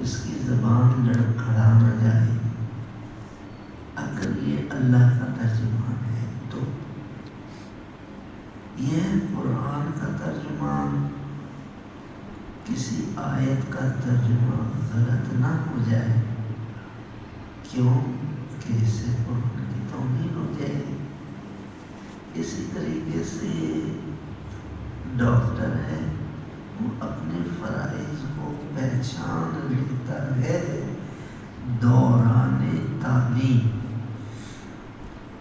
اس کی زبان لڑکھڑا نہ جائے. اگر یہ اللہ کا ترجمان ہے تو یہ قرآن کا ترجمان کسی آیت کا ترجمہ غلط نہ ہو جائے. کیوں کہ اس سے قرآن کی توہین ہو جائے. اسی طریقے سے ڈاکٹر ہے، وہ اپنے فرائض کو پہچان لیتا ہے دوران تعلیم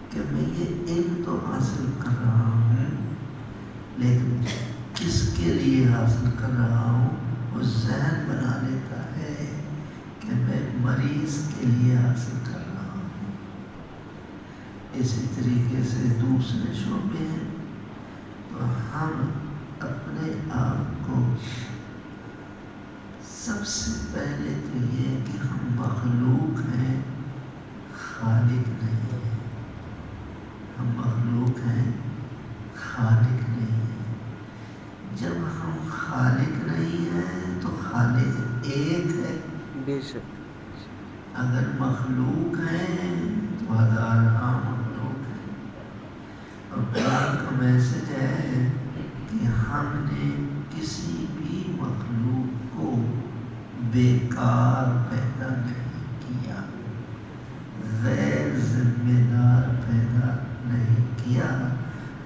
کہ میں یہ علم تو حاصل کر رہا ہوں، لیکن کس کے لیے حاصل کر رہا ہوں وہ ذہن بنا لیتا ہے کہ میں مریض کے لیے حاصل کر رہا ہوں. اسی طریقے سے دوسرے شعبے ہیں. تو ہم اپنے آپ کو سب سے پہلے تو یہ کہ ہم مخلوق ہیں، خالق نہیں ہیں. ہم مخلوق ہیں، خالق نہیں ہیں. جب ہم خالق نہیں ہیں تو خالق ایک ہے. بے شک. اگر مخلوق ہیں تو ہزارہ مخلوق ہیں. اور قرآن کا میسج ہے کہ ہم نے کسی بھی مخلوق کو بیکار پیدا نہیں کیا، غیر ذمہ دار پیدا نہیں کیا،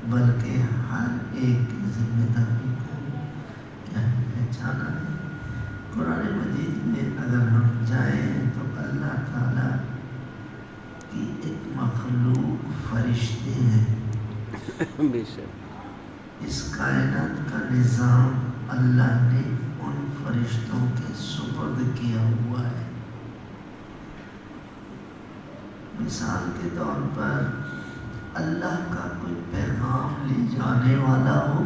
بلکہ ہر ایک کی ذمہ داری کو کیا پہچانا ہے. قرآن مجید میں اگر ہم جائیں تو اللہ تعالیٰ کی ایک مخلوق فرشتے ہیں. بے شک. اس کائنات کا نظام اللہ نے ان فرشتوں کے سپرد کیا ہوا ہے. مثال کے طور پر اللہ کا کوئی پیغام لے جانے والا ہو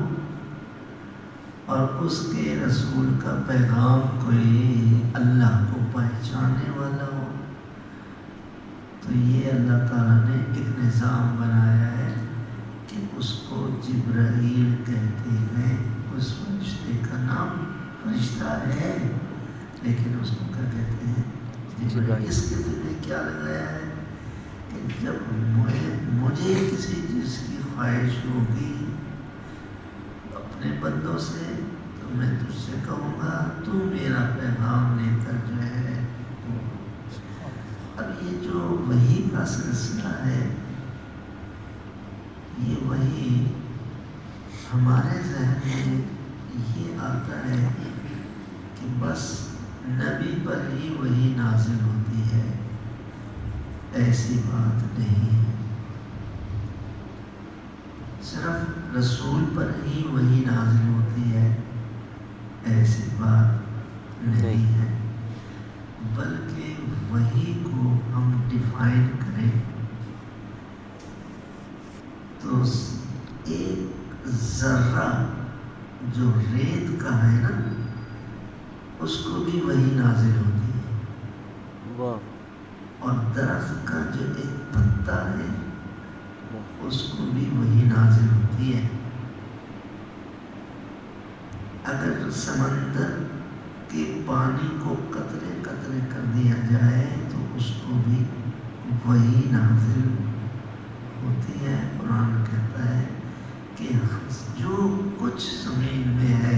اور اس کے رسول کا پیغام کوئی اللہ کو پہنچانے والا ہو، تو یہ اللہ تعالیٰ نے ایک نظام بنایا ہے کہ اس کو جبرائیل کہتے ہیں. اس فرشتے کا نام فرشتہ ہے لیکن اس کو کیا کہتے ہیں؟ جبرائیل. اس کے ذریعے کیا لگایا ہے کہ جب مجھے کسی چیز کی خواہش ہوگی اپنے بندوں سے تو میں تجھ سے کہوں گا تو میرا پیغام لے کر جو ہے. اب یہ جو وحی کا سلسلہ ہے، یہ وحی ہمارے ذہن میں یہ آتا ہے کہ بس نبی پر ہی وحی نازل ہوتی ہے. ایسی بات نہیں ہے. صرف رسول پر ہی وحی نازل ہوتی ہے، ایسی بات نہیں ہے. بلکہ وحی کو ہم ڈیفائن کریں تو ایک ذرہ جو ریت کا ہے نا، اس کو بھی وحی نازل ہوتی ہے. واہ. اور درخت کا جو ایک پتا ہے اس کو بھی وحی نازل ہوتی ہے. اگر سمندر کے پانی کو قطرے قطرے کر دیا جائے تو اس کو بھی وحی نازل ہوتی ہے. قرآن کہتا ہے کہ جو کچھ زمین میں ہے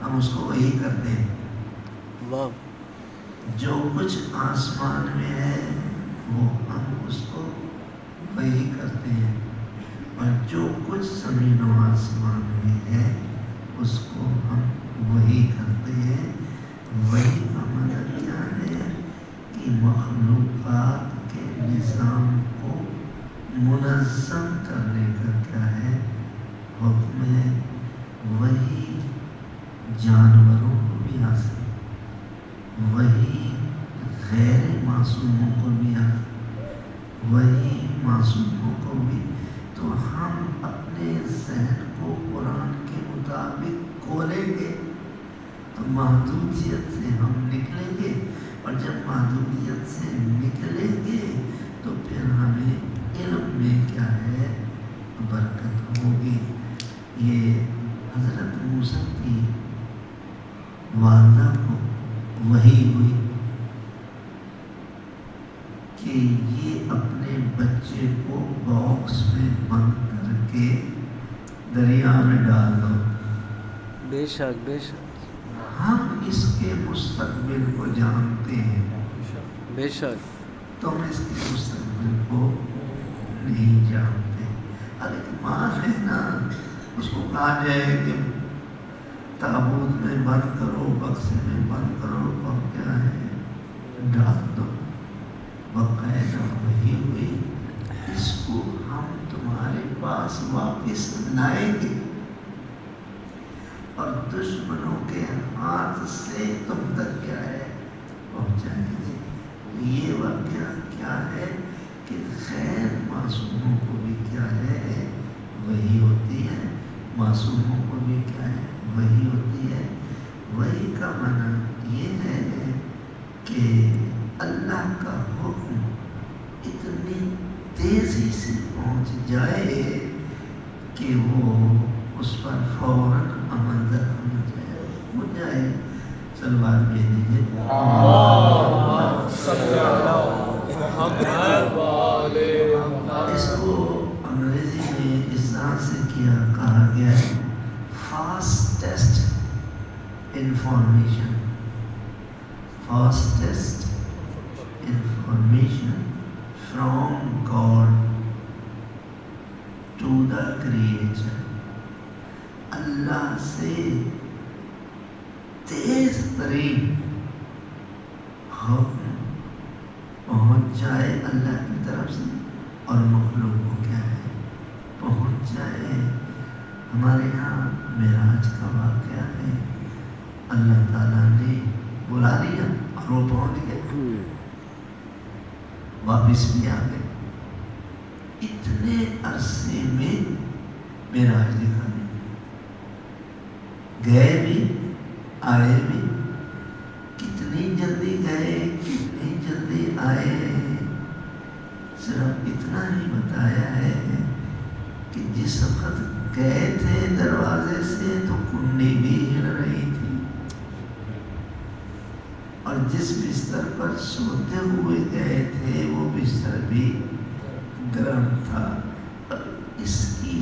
ہم اس کو وحی کرتے ہیں. واہ. جو کچھ آسمان میں ہے وہ ہم اس کو وحی کرتے ہیں، اور جو کچھ زمین و آسمان میں ہے اس کو ہم وحی کرتے ہیں. وحی کا مطلب کیا ہے کہ مخلوقات کے نظام کو منظم کرنے کا کیا ہے حکم ہے. وحی جانوروں کو بھی حاصل، وہی غیر معصوموں کو بھی وہی معصوموں کو بھی. تو ہم اپنے ذہن کو قرآن کے مطابق کھولیں گے تو محدودیت سے ہم نکلیں گے، اور جب محدودیت سے نکلیں گے تو پھر ہمیں علم میں کیا ہے برکت ہوگی. یہ حضرت موسیٰ کی والدہ کو وہی ہوئی کہ یہ اپنے بچے کو باکس میں بند کر کے دریا میں ڈال دو. بے شک بے شک ہم اس کے مستقبل کو جانتے ہیں، بے شک تم اس کے مستقبل کو نہیں جانتے. اگر ماں ہے نا، اس کو کہا جائے کہ تابوت میں بند کرو، بکسے میں بند کرو، اور کیا ہے ڈال دو. باقاعدہ وہی ہوئی، اس کو ہم تمہارے پاس واپس لائیں گے اور دشمنوں کے ہاتھ سے تم تک کیا ہے پہنچائیں گے. یہ واقعہ کیا ہے کہ خیر معصوموں کو بھی کیا ہے وہی ہوتی ہے، معصوموں کو بھی کیا ہے وہی ہوتی ہے. وہی کا معنی یہ ہے کہ اللہ کا حکم اتنی تیزی سے پہنچ جائے کہ وہ اس پر فوراً عمل درآمد ہو جائے. سلوات بھیج دیجیے. اس کو انگریزی میں اس طرح سے کہا گیا ہے fastest information. Fastest information from God to the creator. Allah سے تیز ترین حکم پہنچ جائے اللہ کی طرف سے اور مخلوق کو کیا ہے پہنچ جائے. ہمارے یہاں معراج کا واقعہ ہے، اللہ تعالیٰ نے بلا لیا اور وہ پہنچ گئے، واپس بھی آ گئے. اتنے عرصے میں معراج دکھا دیا، گئے بھی آئے بھی. کتنی جلدی گئے کتنی جلدی آئے، صرف اتنا ہی بتایا ہے کہ جس وقت گئے تھے دروازے سے تو کنڈی بھی ہل رہی تھی، اور جس بستر پر سوتے ہوئے گئے تھے وہ بستر بھی گرم تھا. اس کی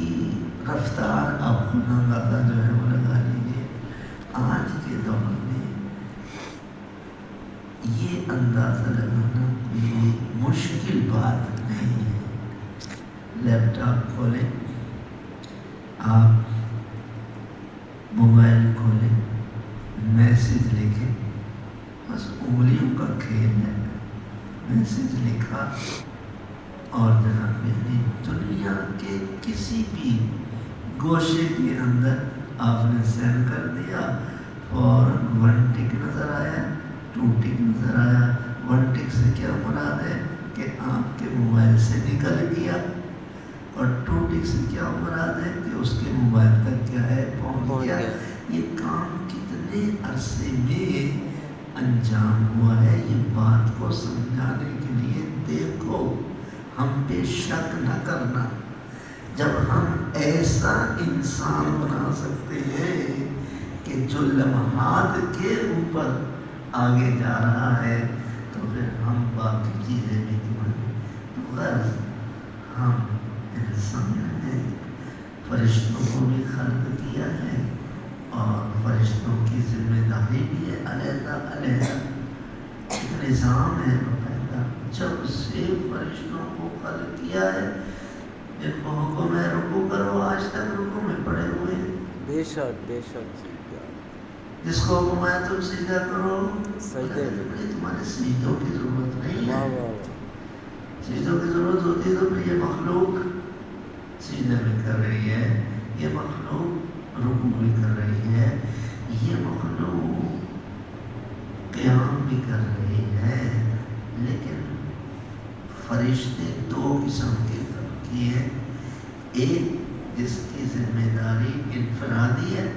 رفتار آپ کو اندازہ جو ہے وہ لگا لیجیے. آج کے دور میں یہ اندازہ لگانا کوئی مشکل بات نہیں ہے. لیپ ٹاپ کھولیں، آپ موبائل کھولیں، میسج لکھیں، بس انگلیوں کا کھیل ہے. میسج لکھا اور جناب یعنی دنیا کے کسی بھی گوشے کے اندر آپ نے سینڈ کر دیا، فوراً 1 ٹک نظر آیا، 2 ٹک نظر آیا. 1 ٹک سے کیا مراد ہے کہ آپ کے موبائل سے نکل گیا، اور 2 ٹک سے کیا مراد ہے کہ اس کے موبائل تک کیا ہے پہنچ گیا. یہ کام کتنے عرصے میں انجام ہوا ہے، یہ بات کو سمجھانے کے لیے دیکھو. ہم پہ شک نہ کرنا. جب ہم ایسا انسان بنا سکتے ہیں کہ جو لمحات کے اوپر آگے جا رہا ہے، تو پھر ہم باقی چیزیں بھی کیوں غرض ہم انسان ہیں. فرشتوں کو بھی خلق کیا ہے اور فرشتوں کی ذمہ داری بھی ہے علیحدہ علیحدہ. ایک نظام ہے باقاعدہ. جب سے فرشتوں کو خلق کیا ہے، جن کو حکم ہے رکوع کرو، آج تک رکوع میں پڑے ہوئے ہیں. بے شک بے شک. جس کو حکم ہے تم سجدہ کرو، سجدے میں تمہارے سجدوں کی ضرورت نہیں واہ ہے. واہ. سجدوں کی ضرورت ہوتی ہے تو پھر یہ مخلوق سجدہ بھی کر رہی ہے، یہ مخلوق رکوع بھی کر رہی ہے، یہ مخلوق قیام بھی کر رہی ہے. لیکن فرشتے 2 قسم کے کیے ہیں. ایک جس کی ذمہ داری انفرادی ہے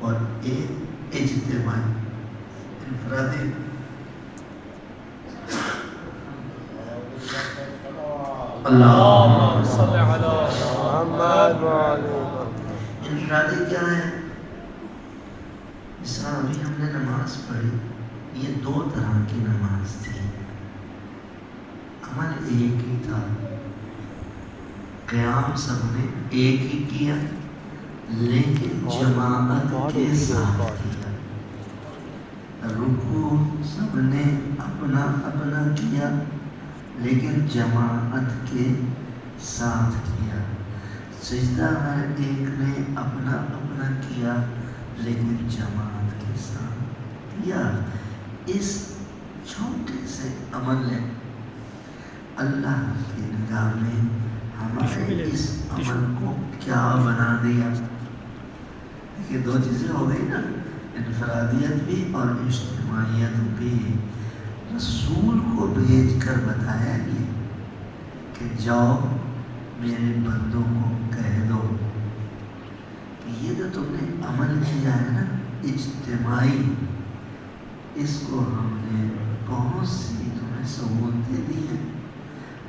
اور ایک اجتماعی. انفرادی اللہم صل علی محمد وعلی محمد. انفرادی کیا ہے؟ اس طرح ابھی ہم نے نماز پڑھی، یہ دو طرح کی نماز تھی، عمل ایک ہی تھا، قیام سب نے ایک ہی کیا لیکن جماعت کے ساتھ کیا، رکوع سب نے اپنا اپنا کیا لیکن جماعت کے ساتھ کیا، سجدہ ہر ایک نے اپنا اپنا کیا لیکن جماعت کے ساتھ کیا۔ اس چھوٹے سے عمل نے اللہ کی نگاہ میں ہمارے اس عمل کو کیا بنا دیا۔ دیکھیے دو چیزیں ہو گئی نا، انفرادیت بھی اور اجتماعیت بھی۔ رسول کو بھیج کر بتایا گیا کہ جاؤ میرے بندوں کو کہہ دو کہ یہ جو تم نے عمل کیا ہے نا اجتماعی، اس کو ہم نے بہت سی تمہیں سہولتیں دی ہیں۔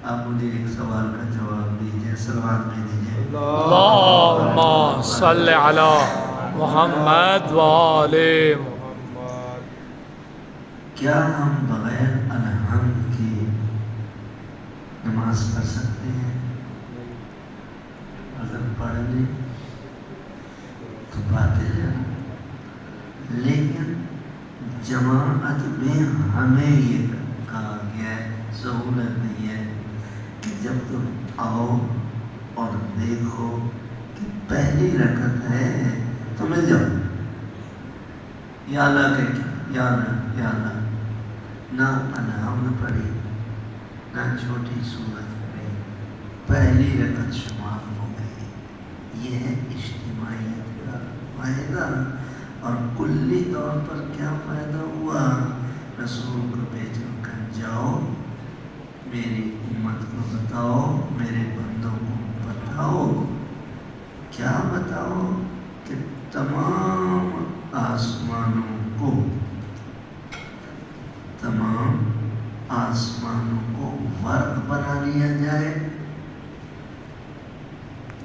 آپ مجھے ایک سوال کا جواب دیجیے، سلوات میں دیجیے، اللہم صلی علی محمد و آل محمد۔ کیا ہم بغیر الحمد کے نماز پڑھ سکتے ہیں؟ اگر پڑھ لیں تو باطل ہے، لیکن جماعت میں ہمیں یہ کہا گیا ہے، سہولت نہیں ہے کہ جب تم آؤ اور دیکھو کہ پہلی رکعت ہے تو مل جاؤ، یا اللہ کہ یا اللہ یا اللہ، نہ الحمد پڑھی نہ چھوٹی سورت پڑھی، پہلی رکعت شمار ہو گئی۔ یہ ہے اجتماعیت کا فائدہ، اور کلی طور پر کیا فائدہ ہوا؟ رسول کو بھیج کر جاؤ میری امت کو بتاؤ، میرے بندوں کو بتاؤ، کیا بتاؤ کہ تمام آسمانوں کو ورق بنا لیا جائے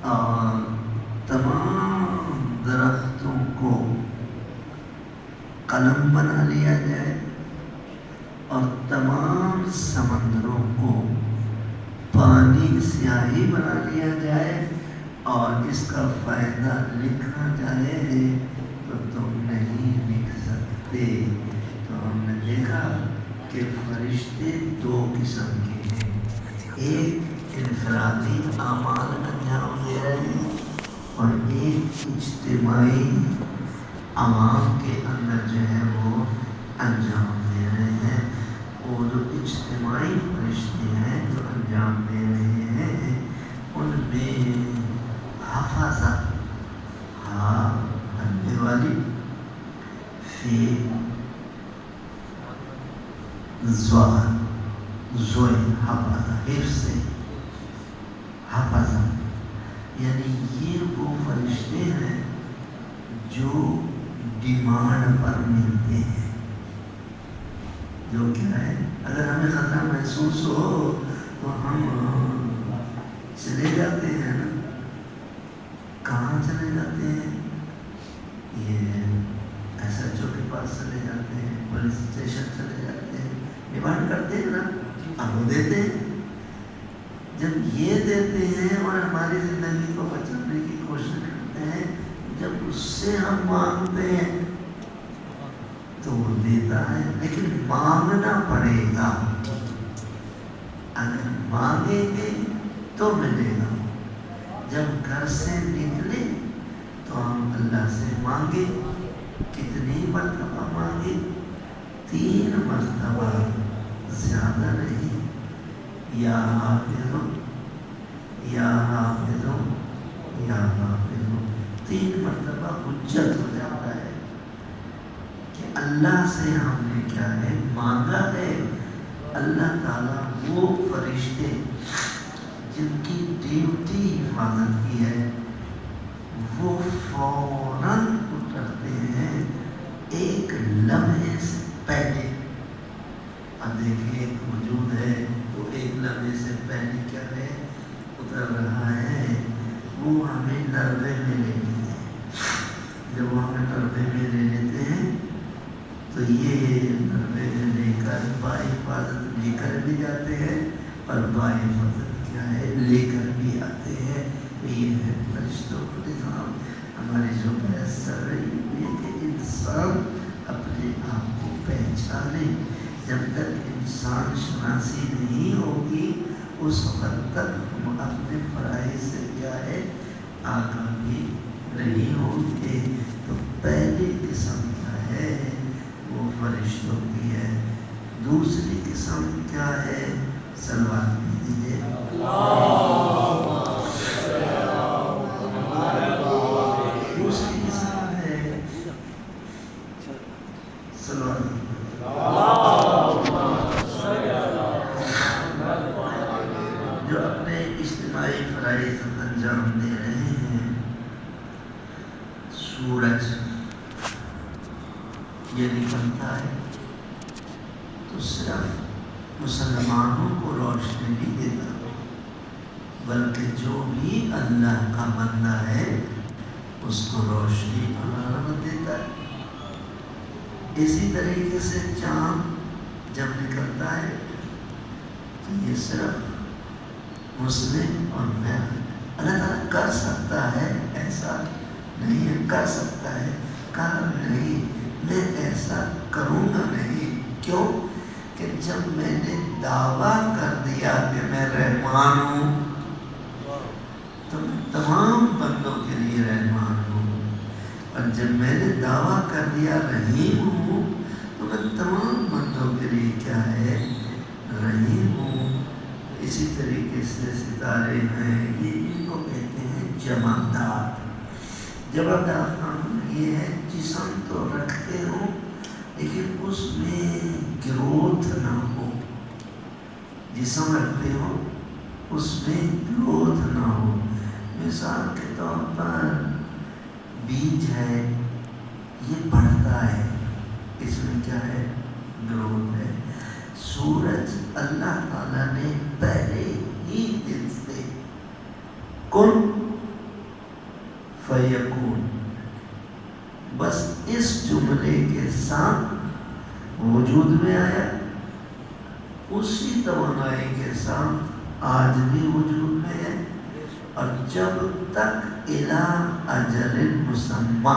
اور تمام درختوں کو قلم بنا لیا جائے اور تمام سمندروں کو پانی سیاہی بنا لیا جائے اور اس کا فائدہ لکھا جائے تو تم نہیں لکھ سکتے۔ تو ہم نے دیکھا کہ فرشتے دو قسم کے ہیں، ایک انفرادی اعمال انجام دے رہے ہیں اور ایک اجتماعی عوام کے اندر جو ہے وہ انجام دے رہے ہیں۔ وہ جو اجتماعی فرشتے ہیں جو انجام دے رہے ہیں ان میں حفظہ ہننے والی، فی زوئے حفظہ، حفظ حفظہ، یعنی یہ وہ فرشتے ہیں جو ڈیمانڈ پر ملتے ہیں۔ جو کیا ہے، اگر ہمیں خطرہ محسوس ہو تو ہم چلے جاتے ہیں نا، کہاں چلے جاتے ہیں؟ یہ ایس ایچ او کے پاس چلے جاتے ہیں، پولیس اسٹیشن چلے جاتے ہیں، ڈیمانڈ کرتے ہیں نا، اب وہ دیتے ہیں۔ جب یہ دیتے ہیں اور ہماری زندگی کو بچانے کی کوشش کرتے ہیں، جب اس سے ہم مانگتے ہیں تو وہ دیتا ہے، لیکن مانگنا پڑے گا۔ اگر مانگیں گے تو ملے گا۔ جب گھر سے نکلے تو ہم اللہ سے مانگے، کتنی مرتبہ مانگے؟ 3 مرتبہ، زیادہ نہیں۔ یا حافظ یا حافظ یا حافظ، 3 مرتبہ حجت ہو جاتا ہے کہ اللہ سے ہم نے کیا ہے مانگا ہے۔ اللہ تعالیٰ وہ فرشتے جن کی ڈیوٹی حفاظت کی ہے وہ فوراً اترتے ہیں ایک لمحے سے پہلے۔ اب دیکھیں ایک موجود ہے تو ایک لمحے سے پہلے کیا ہے اتر رہا ہے، وہ ہمیں لرزے میں لے لیتے ہیں۔ جب وہ ہمیں لرزے میں لے لیتے ہیں تو تو یہ لے کر باحفاظت لے کر بھی جاتے ہیں اور باحفاظت کیا ہے لے کر بھی آتے ہیں. یہ ہے فرشتوں کا نظام. ہماری جو بحث چل رہی ہے کہ انسان اپنے آپ کو پہچانے. جب تک انسان شناسی نہیں ہوگی اس وقت تک ہم اپنے فرائض سے کیا ہے آگاہی نہیں ہوتے. تو پہلی قسم کیا ہے وہ فرشتوں کی ہے. دوسری قسم کیا ہے صلوات دیجیے. دوسری قسم ہے صلوات جو اپنے اجتماعی فرائض انجام دے رہے ہیں. سورج یہ نکلتا ہے تو صرف مسلمانوں کو روشنی نہیں دیتا بلکہ جو بھی اللہ کا بندہ ہے اس کو روشنی اور رحمت دیتا ہے. اسی طریقے سے چاند جب نکلتا ہے تو یہ صرف مسلم اور میں اللہ تعالیٰ کر سکتا ہے ایسا نہیں ہے. کر سکتا ہے کہا نہیں میں ایسا کروں گا نہیں. کیوں کہ جب میں نے دعویٰ کر دیا کہ میں رحمان ہوں تو میں تمام بندوں کے لیے رحمان ہوں. اور جب میں نے دعویٰ کر دیا رحیم ہوں تو میں تمام بندوں کے لیے کیا ہے رحیم ہوں. اسی طریقے سے ستارے ہیں یہ ان کو کہتے ہیں جمادات. جمادات یہ ہے جسم تو رکھتے ہو لیکن اس میں گروتھ نہ ہو. جسم رکھتے ہو اس میں گروتھ نہ ہو. مثال کے طور پر بیج ہے یہ بڑھتا ہے اس میں کیا ہے گروتھ ہے. سورج اللہ تعالیٰ نے پہلے ہی دن سے کن فیکون بس اس جملے کے ساتھ وجود میں آیا. اسی توانائی کے ساتھ آج بھی وجود میں ہے. اور جب تک الی اجل مسمى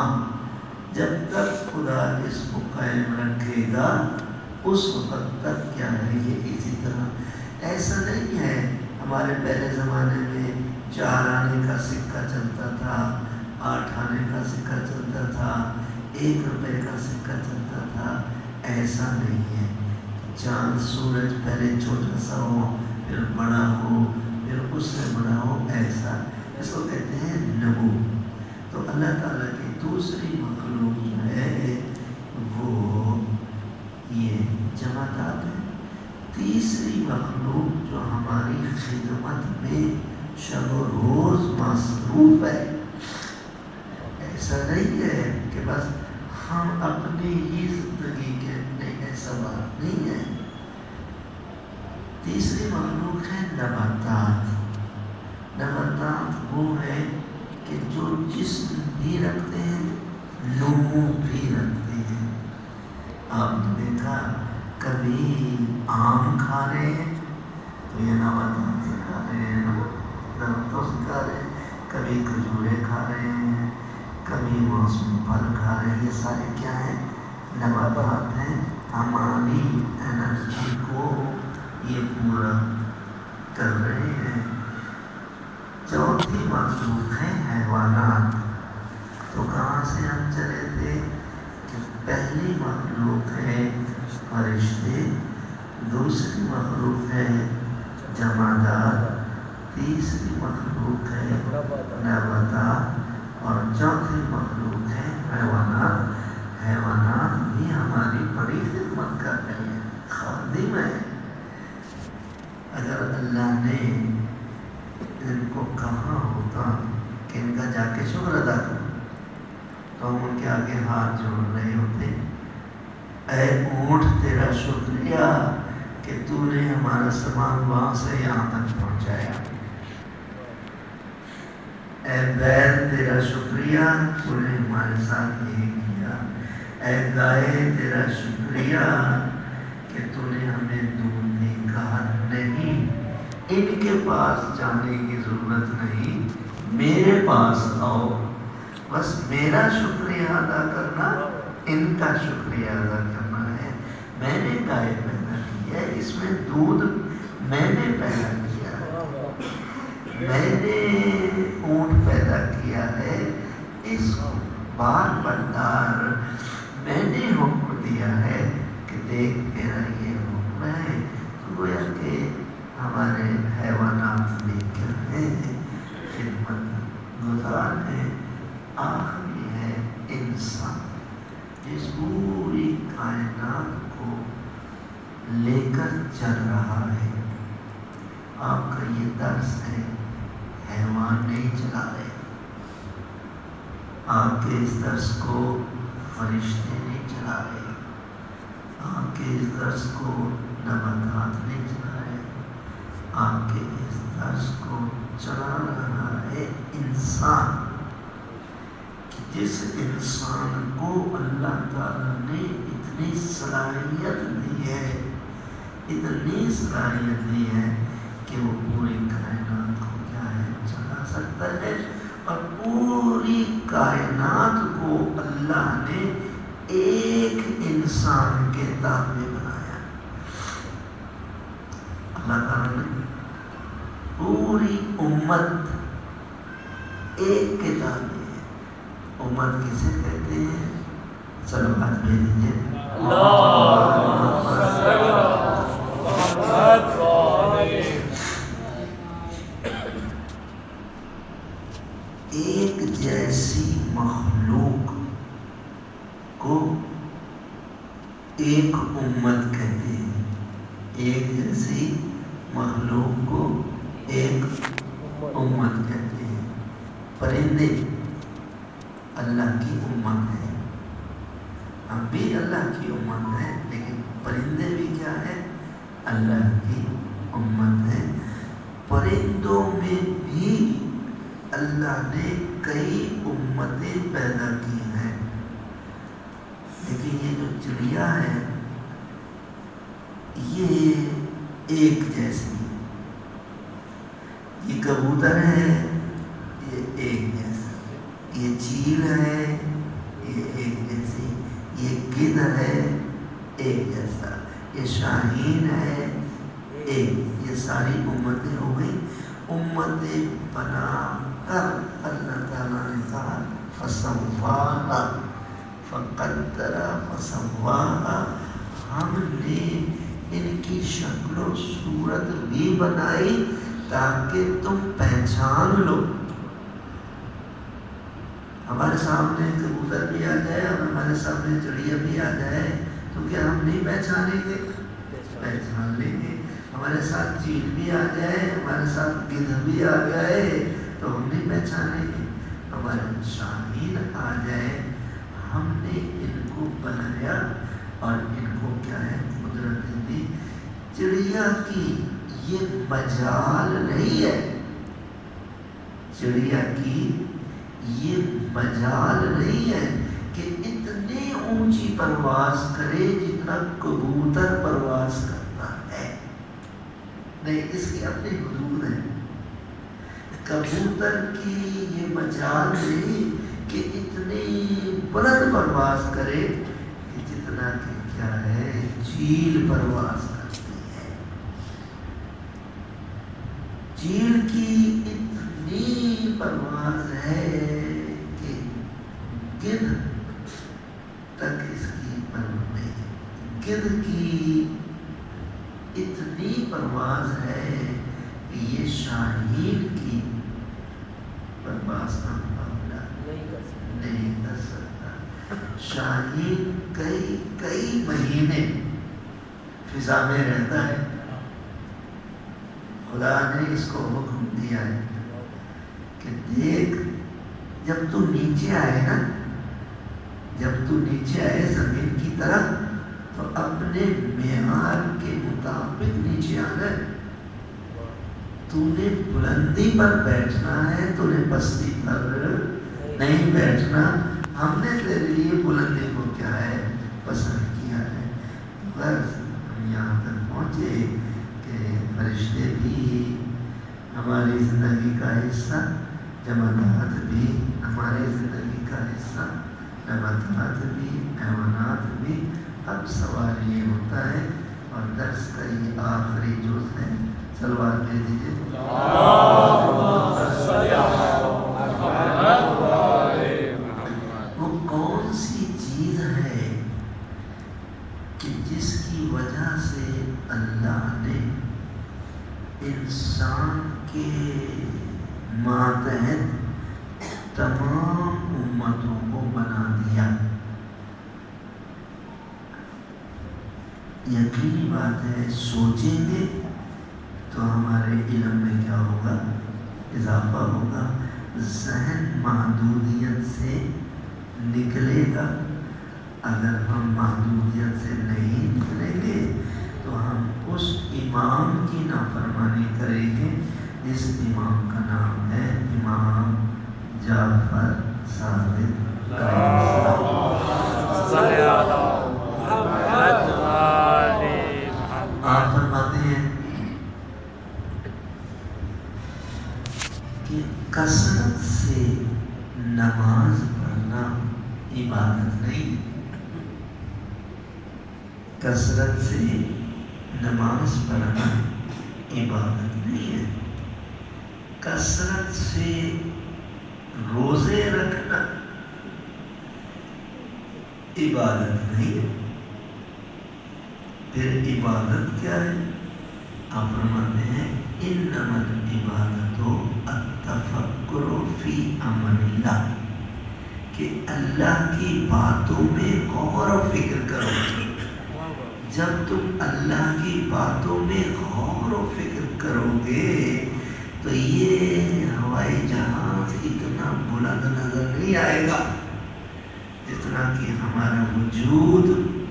جب تک خدا اس کو قائم رکھے گا اس وقت تک کیا ہے یہ اسی طرح. ایسا نہیں ہے ہمارے پہلے زمانے میں 4 آنے کا سکہ چلتا تھا 8 آنے کا سکہ چلتا تھا 1 روپے کا سکہ چلتا تھا. ایسا نہیں ہے. چاند سورج پہلے چھوٹا سا ہو پھر بڑا ہو پھر اس سے بڑا ہو ایسا اس کو کہتے ہیں نبو. تو اللہ تعالیٰ کی دوسری مخلوق جو ہے وہ یہ جمادات ہے. تیسری مخلوق جو ہماری خدمت میں شب و روز مصروف ہے. ایسا نہیں ہے کہ بس ہم اپنی ہی زندگی کے ایسا بات نہیں ہے. تیسری مخلوق ہے نباتات. نباتات وہ ہے کہ جو جسم بھی رکھتے ہیں نمو بھی رکھتے ہیں. آپ نے دیکھا کبھی آم کھا رہے ہیں تو یہ نباتات سے کھا رہے ہیں درختوں سے کھا رہے ہیں. کبھی کھجوریں کھا رہے ہیں کبھی موسمی پھل کھا رہے ہیں. یہ سارے کیا ہیں نباتات ہیں. ہماری انرجی کو یہ پورا کر رہے ہیں. چوتھی مخلوق ہے حیوانات. تو کہاں سے ہم چلے تھے کہ پہلی مخلوق ہے فرشتے دوسری مخلوق ہے جمادات تیسری مخلوق ہے نباتات اور چوتھی مخلوق ہے حیوانات. حیوانات بھی ہماری بڑی خدمت کر رہے ہیں خادم ہیں. اگر اللہ نے ان کو کہا ہوتا کہ ان کا جا کے شکر ادا کرو تو ہم ان کے آگے ہاتھ جوڑ رہے ہوتے. اے اونٹ تیرا شکریہ کہ تو نے ہمارا سامان وہاں سے یہاں تک پہنچایا. اے بیل تیرا شکریہ تو نے ہمارے ساتھ یہ کیا. اے گائے تیرا شکریہ کہ تو نے ہمیں ڈھونڈنے کا نہیں، ان کے پاس جانے کی ضرورت نہیں، میرے پاس آؤ، بس میرا شکریہ ادا کرنا، ان کا شکریہ ادا کرنا ہے۔ میں نے گائے پیدا کی ہے، اس میں دودھ میں نے پیدا کیا ہے، میں نے اونٹ پیدا کیا ہے، اس بار بردار میں نے حکم دیا ہے کہ دیکھ میرا یہ حکم ہے۔ گویا کہ ہمارے حیوانات میں کیا ہے، خدمت گزار ہے، آخری ہے انسان، جس پوری کائنات کو لے کر چل رہا ہے۔ آپ کا یہ درس ہے، حیوان نہیں چلا رہے، آپ کے اس درس کو فرشتے نہیں چلا رہے، آپ کے اس درس کو نباتات نہیں چلا رہے، آپ کے اس درس کو چلا رہا ہے انسان، جس انسان کو اللہ تعالیٰ نے اتنی صلاحیت دی ہے، اتنی صلاحیت دی ہے کہ وہ پوری کائنات کو کیا ہے، چلا سکتا ہے، اور پوری کائنات کو اللہ نے ایک انسان کے تابع بنایا۔ اللہ تعالیٰ نے پوری امت ایک کے تابع ہے۔ امت کسے کہتے ہیں؟ چلو ہاتھ بھیج دیجیے۔ ایک جیسی مخلوق کو ایک امت کہتے ہیں، ایک جیسی مخلوق کو ایک امت کہتے ہیں۔ پرندے اللہ کی امت ہے، ہم بھی اللہ کی امت ہیں، لیکن پرندے بھی کیا ہے؟ اللہ کی امت ہے۔ پرندوں میں بھی اللہ نے کئی امتیں پیدا کی ہیں، لیکن یہ جو چڑیا ہے یہ ایک جیسی، یہ کبوتر ہے یہ ایک جیسا، یہ چیل ہے یہ ایک جیسی، یہ گدھ ہے ایک جیسا، یہ شاہین ہے ایک، یہ ساری امتیں ہو گئی۔ امتیں بنا کر اللہ تعالیٰ نے کہا فسواہا فقدر فسواہا، ہم نے ان کی شکل و صورت بھی بنائی تاکہ تم پہچان لو۔ ہمارے سامنے کبوتر بھی آ جائے اور ہمارے سامنے چڑیا بھی آ جائے تو کیا ہم نہیں پہچانیں گے؟ پہچان لیں گے۔ ہمارے ساتھ چیل بھی آ جائے، ہمارے ساتھ گدھ بھی آ جائے تو ہم نہیں پہچانیں گے۔ ہمارے شاہین آ جائے، ہم نے ان کو بنایا اور ان کو کیا ہے، قدرت دی۔ چڑیا کی یہ مجال نہیں ہے، چڑیا کی یہ مجال نہیں ہے کہ اتنی اونچی پرواز کرے جتنا کبوتر پرواز کرتا ہے، نہیں، اس کی اپنی حدود ہے۔ کبوتر کی یہ مجال نہیں کہ اتنی بلند پرواز کرے کہ جتنا کہ کیا ہے، چیل پرواز کرتی ہے۔ چیل کی اتنی پرواز ہے کہ گدھ تک اس کی پرواز نہیں، گدھ کی اتنی پرواز ہے کہ یہ شاہین کی پرواز کا مقابلہ نہیں کر سکتا۔ شاہین کئی مہینے فضا میں رہتا ہے، خدا نے اس کو حکم دیا ہے کہ دیکھ، جب تو نیچے آئے نا، جب تو نیچے آئے زمین کی طرف تو اپنے معیار کے مطابق نیچے آنا ہے۔ تو نے بلندی پر بیٹھنا ہے، تو نے بستی پر نہیں بیٹھنا۔ ہم نے تیرے لیے بلندی کو کیا ہے، ہماری زندگی کا حصہ جمادات بھی، ہماری زندگی کا حصہ نباتات بھی، حیوانات بھی۔ اب سوال یہ ہوتا ہے، اور درس کا یہ آخری جز ہے، صلوات دے دیجیے۔ وہ کون سی چیز ہے کہ جس کی وجہ سے اللہ نے انسان کے ماتحت تمام امتوں کو بنا دیا؟ یقینی بات ہے، سوچیں گے تو ہمارے علم میں کیا ہوگا؟ اضافہ ہوگا۔ ذہن محدودیت سے نکلے گا۔ اگر ہم محدودیت سے نہیں نکلیں گے تو ہم اس امام کی نافرمانی کریں گے جس امام کا نام ہے امام جعفر صادق علیہ السلام۔ آپ فرماتے ہیں کہ کثرت سے نماز پڑھنا عبادت نہیں، کثرت سے نماز پڑھنا عبادت نہیں ہے، کثرت سے روزے رکھنا عبادت نہیں ہے۔ پھر عبادت کیا ہے؟ آپ فرماتے ہیں انما العبادۃ التفکر فی امر اللہ، کہ اللہ کی باتوں میں غور و فکر کرو۔ جب تم اللہ کی باتوں میں غور و فکر کرو گے تو یہ ہوائی جہاز اتنا بلند نظر نہیں آئے گا جتنا کہ ہمارا وجود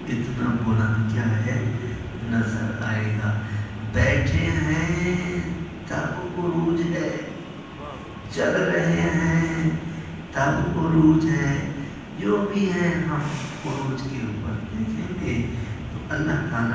اتنا بلند کیا ہے نظر آئے گا۔ بیٹھے ہیں تب عروج ہے، چل رہے ہیں تب عروج ہے، جو بھی ہے ہم عروج کے اوپر دیکھیں گے تو اللہ تعالیٰ